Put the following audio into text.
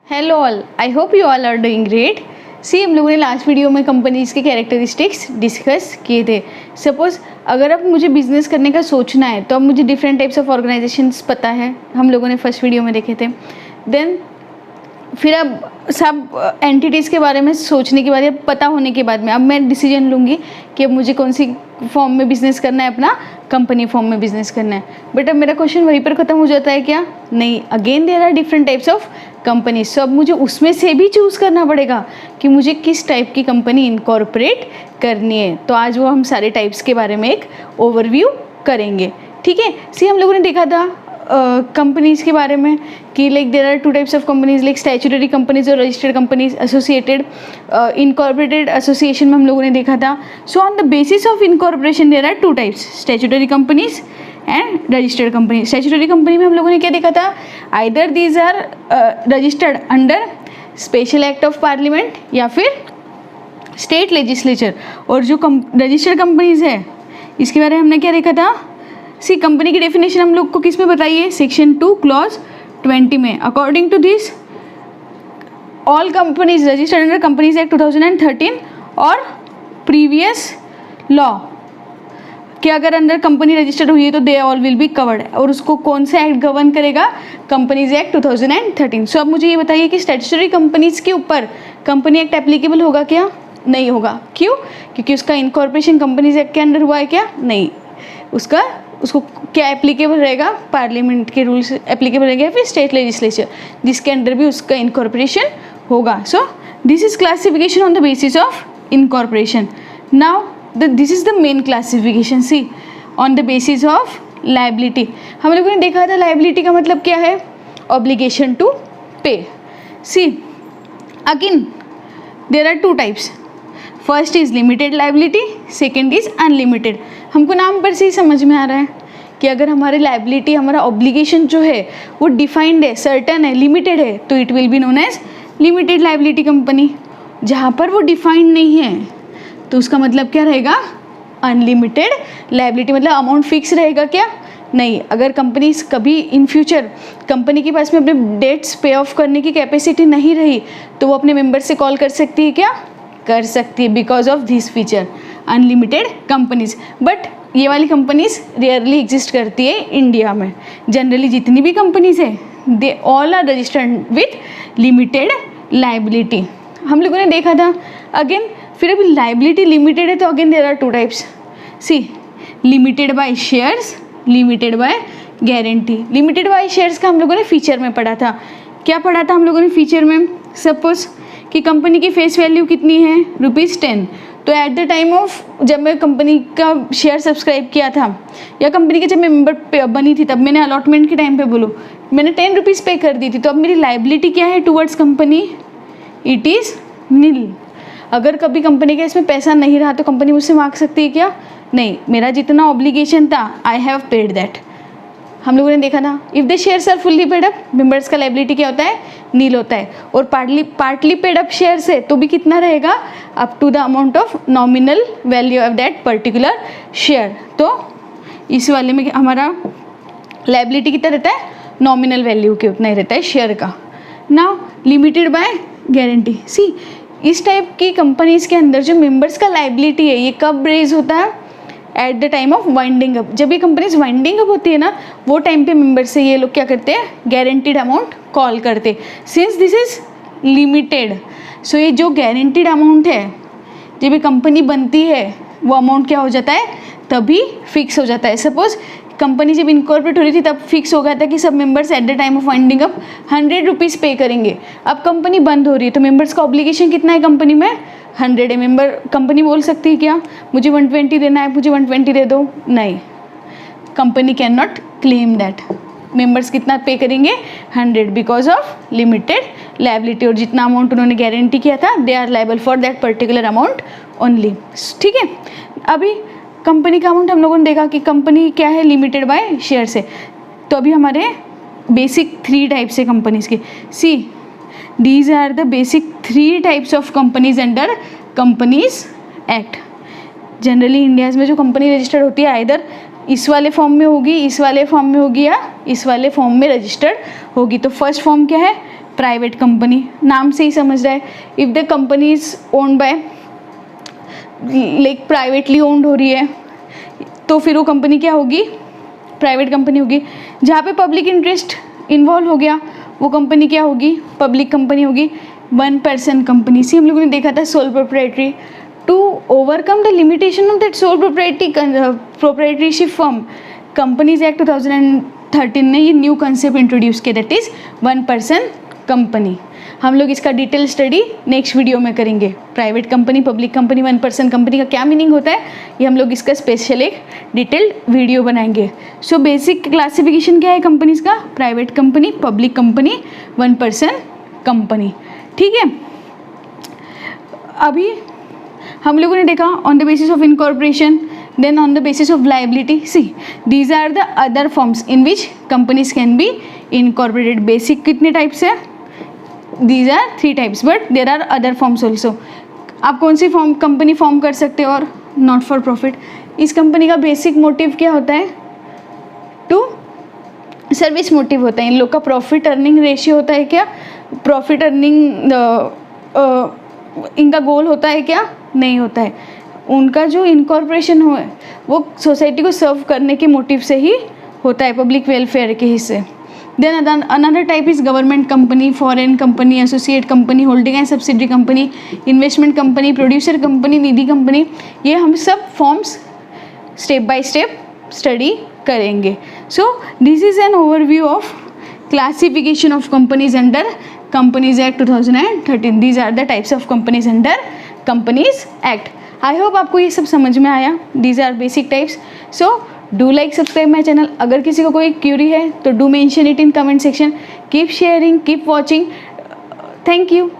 Hello all, I hope you all are doing great. See, हम लोगों ने last video में कंपनीज़ के कैरेक्टरिस्टिक्स डिस्कस किए थे। सपोज़ अगर अब मुझे बिजनेस करने का सोचना है तो अब मुझे डिफरेंट टाइप्स ऑफ ऑर्गेनाइजेशंस पता है, हम लोगों ने फर्स्ट वीडियो में देखे थे। देन फिर अब सब एंटिटीज़ के बारे में सोचने के बाद या पता होने के बाद में अब मैं डिसीजन लूँगी कि अब मुझे कौन सी फॉर्म में बिज़नेस करना है, अपना कंपनी फॉर्म में बिज़नेस करना है। बट अब मेरा क्वेश्चन वहीं पर ख़त्म हो जाता है क्या? नहीं, again there are different types of company. So अब मुझे उसमें से भी चूज़ करना पड़ेगा कि मुझे किस टाइप की कंपनी इनकॉर्पोरेट करनी है। तो आज वो हम सारे टाइप्स के बारे में एक ओवरव्यू करेंगे, ठीक है। सी, हम लोगों ने देखा था कंपनीज़ के बारे में कि like there are two types of companies, like statutory companies और registered companies, associated, incorporated association में हम लोगों ने देखा था। So on the basis of incorporation there are two types, statutory companies and registered company. Statutory company में हम लोगों ने क्या देखा था? Either these are registered under special act of parliament या फिर स्टेट लेजिस्लेचर। और जो रजिस्टर्ड कंपनीज है इसके बारे में हमने क्या देखा था? सी, कंपनी की डेफिनेशन हम लोग को किस में बताइए? सेक्शन 2 क्लॉज 20 में। According to this all companies registered under companies act 2013 और प्रीवियस लॉ कि अगर अंदर कंपनी रजिस्टर्ड हुई है तो they all will be covered. और उसको कौन सा एक्ट गवर्न करेगा? Companies act 2013। सो अब मुझे ये बताइए कि स्टैट्यूटरी कंपनीज के ऊपर कंपनी एक्ट एप्लीकेबल होगा क्या? नहीं होगा। क्यों? क्योंकि उसका इनकॉर्पोरेशन कंपनीज एक्ट के अंडर हुआ है क्या? नहीं। उसको क्या एप्लीकेबल रहेगा? पार्लियामेंट के रूल्स एप्लीकेबल रहेंगे या फिर स्टेट लेजिस्लेचर जिसके अंडर भी उसका इनकॉर्पोरेशन होगा। So this is classification on the basis of incorporation. Now this is the main classification. See, on the basis of liability हम लोगों ने देखा था लायबिलिटी का मतलब क्या है? Obligation to pay. See, again there are two types. First is limited liability, second is unlimited. हमको नाम पर से ही समझ में आ रहा है कि अगर हमारी लायबिलिटी, हमारा ऑब्लिगेशन जो है वो डिफाइंड है, सर्टन है, लिमिटेड है तो it will be known as limited liability company. जहाँ पर वो डिफाइंड नहीं है तो उसका मतलब क्या रहेगा? Unlimited liability. मतलब अमाउंट फिक्स रहेगा क्या? नहीं। अगर कंपनी कभी इन फ्यूचर कंपनी के पास में अपने डेट्स पे ऑफ करने की कैपेसिटी नहीं रही तो वो अपने मेंबर से कॉल कर सकती है क्या? कर सकती है, because of this feature unlimited companies. But ये वाली कंपनीज रेयरली एग्जिस्ट करती है इंडिया में। जनरली जितनी भी कंपनीज है they all are registered with limited liability. हम लोगों ने देखा था अगेन। फिर अभी लायबिलिटी लिमिटेड है तो again there are two types. See, limited by shares, limited by guarantee. Limited by shares का हम लोगों ने फीचर में पढ़ा था। क्या पढ़ा था हम लोगों ने फीचर में? सपोज कि कंपनी की फेस वैल्यू कितनी है? ₹10। तो एट द टाइम ऑफ जब मैं कंपनी का शेयर सब्सक्राइब किया था या कंपनी के जब मैं मेंबर बनी थी तब मैंने अलॉटमेंट के टाइम पे बोलूँ मैंने ₹10 पे कर दी थी, तो अब मेरी लायबिलिटी क्या है टूवर्ड्स कंपनी? इट इज़ नील। अगर कभी कंपनी का इसमें पैसा नहीं रहा तो कंपनी मुझसे मांग सकती है क्या? नहीं। मेरा जितना ऑब्लिगेशन था आई हैव पेड दैट। हम लोगों ने देखा था if the shares are fully paid up members का लायबिलिटी क्या होता है? नील होता है। और पार्टली पेड अप शेयर्स है तो भी कितना रहेगा? Up to the amount of nominal value of that particular share. तो इस वाले में हमारा लायबिलिटी कितना रहता है? नॉमिनल वैल्यू के उतना ही रहता है शेयर का। Now limited by guarantee. See, इस टाइप की कंपनीज के अंदर जो मेंबर्स का लायबिलिटी है ये कब रेज होता है? At the time of winding up. जब ये कंपनीज वाइंडिंग अप होती है ना वो टाइम पे मेंबर से ये लोग क्या करते हैं? गारंटीड अमाउंट कॉल करते। सिंस दिस इज लिमिटेड, सो ये जो गारंटीड अमाउंट है जब ये कंपनी बनती है वो अमाउंट क्या हो जाता है? तभी फिक्स हो जाता है। सपोज कंपनी जब इनकॉर्पोरेट हो रही थी तब फिक्स हो गया था कि सब members at the time of winding up ₹100 पे करेंगे। अब कंपनी बंद हो रही है तो मेंबर्स का ऑब्लिगेशन कितना है कंपनी में? 100 है। मेंबर कंपनी बोल सकती है क्या मुझे 120 देना है, मुझे 120 दे दो? नहीं। Company can not claim that. Members कितना पे करेंगे? 100 बिकॉज ऑफ लिमिटेड लायबिलिटी। और जितना अमाउंट उन्होंने गारंटी किया था they are liable for that particular amount only. ठीक है। अभी कंपनी का अमाउंट हम लोगों ने देखा कि कंपनी क्या है? लिमिटेड बाय शेयर से। तो अभी हमारे बेसिक 3 टाइप्स है कंपनीज के। सी, these are the basic 3 types of companies under companies act। Generally India में जो कंपनी रजिस्टर्ड होती है आइदर इस वाले फॉर्म में होगी, इस वाले फॉर्म में होगी या इस वाले फॉर्म में रजिस्टर्ड होगी। तो फर्स्ट फॉर्म क्या है? प्राइवेट कंपनी, नाम से ही समझ रहा है, if the company is owned by like privately owned हो रही है तो फिर वो कंपनी क्या होगी, प्राइवेट कंपनी होगी। जहाँ पे पब्लिक इंटरेस्ट इन्वॉल्व हो गया वो कंपनी क्या होगी, पब्लिक कंपनी होगी। 1% कंपनी, सी हम लोगों ने देखा था sole proprietary, to overcome the limitation of that sole proprietorship form, companies act 2013 ने ये न्यू कंसेप्ट इंट्रोड्यूस किया, दैट इज 1% कंपनी। हम लोग इसका डिटेल स्टडी नेक्स्ट वीडियो में करेंगे। Private company, public company, 1% company का क्या मीनिंग होता है, ये हम लोग इसका स्पेशल एक डिटेल्ड वीडियो बनाएंगे। सो बेसिक क्लासिफिकेशन क्या है कंपनीज का, private company, public company, 1% company, ठीक है। अभी हम लोगों ने देखा on the basis of incorporation, then on the basis of liability. See these are the other forms in which companies can be incorporated. Basic कितने टाइप्स है, these are 3 types, but there are other forms also. आप कौन सी form company form कर सकते हो, और not for profit. इस company का बेसिक मोटिव क्या होता है, टू सर्विस मोटिव होता है। इन लोग का प्रॉफिट अर्निंग रेशियो होता है क्या, प्रॉफिट अर्निंग इनका गोल होता है क्या, नहीं होता है। उनका जो इनकॉर्पोरेशन हो वो सोसाइटी को सर्व करने के मोटिव से ही होता है, पब्लिक वेलफेयर के हिस्से। Then another type is government company, foreign company, associate company, holding and subsidiary company, investment company, producer company, Nidhi company. ये हम सब forms step by step study करेंगे। So this is an overview of classification of companies under companies act 2013। These are the types of companies under companies act. I hope आपको ये सब समझ में आया। These are basic types. So do like subscribe my channel. अगर किसी को कोई क्यूरी है तो do mention it in comment section. Keep sharing, keep watching. Thank you.